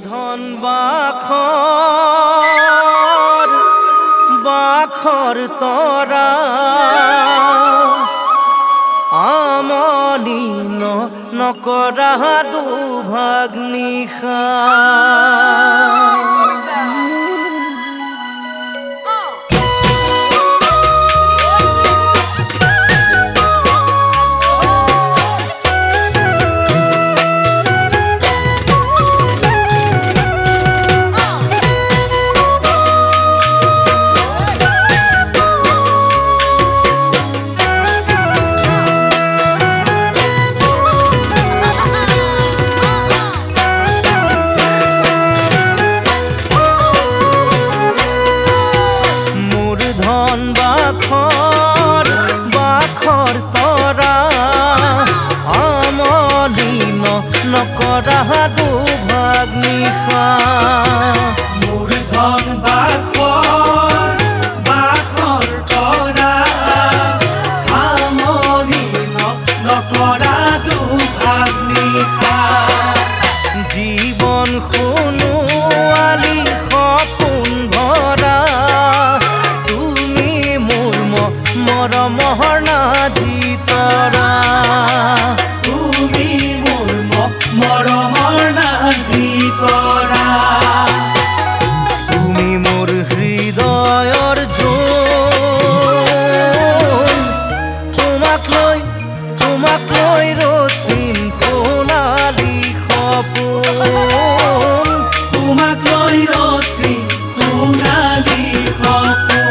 মূৰ্ধন বাখৰ তৰা আমনি নকৰা দুভাগ নিশা বাখৰ তৰা আমনি নকৰা দুভাগ নিশা মূৰ্ধন বাখৰ তৰা আমনি নকৰা দুভাগ নিশা জীৱন সোণোৱালী সপোন ভৰা তুমি মোৰ মৰমৰ নাজি তৰা তুমি মোৰ মৰমৰ নাজি তৰা তুমি মোৰ হৃদয়ৰ জোন তোমাক লৈ ৰচিম সোণালী সপোন তোমাক লৈ ৰচিম সোণালী সপোন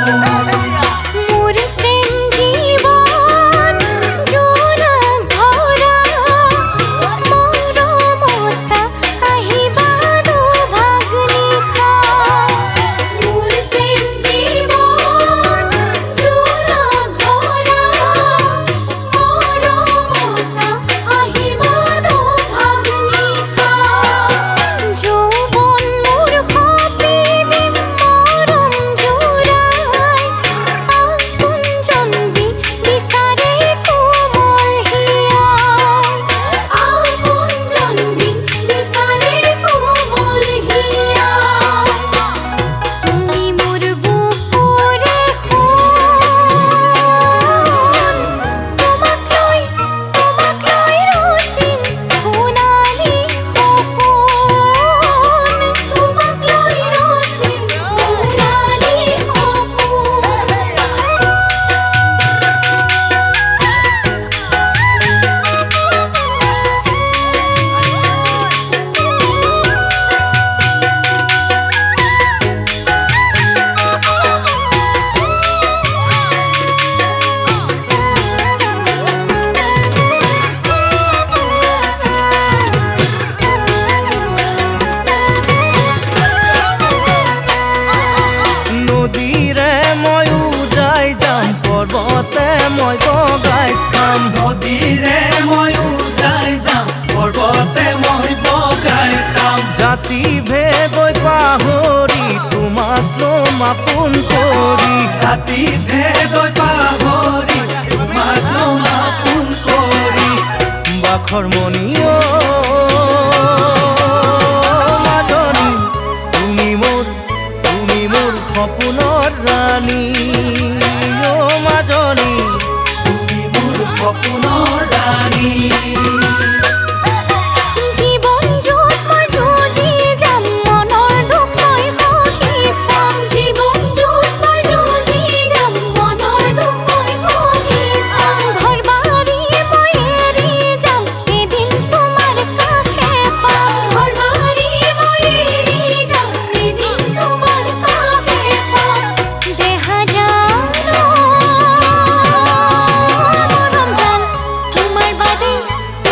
মই বগাই চাম নদীৰে ময়ো যাই যাম পৰ্বতে মই বগাই চাম জাতি ভেদৈ পাহৰি তোমাক ল'ম আপোন কৰি জাতি ভেদৈ পাহৰি তোমাক ল'ম আপোন কৰি বাখৰ মণিও মাজনী তুমি মোৰ সপোনৰ ৰাণী মাজনী তুমি মোৰ সপোনৰ ৰাণী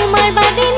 তোমাৰ বাদে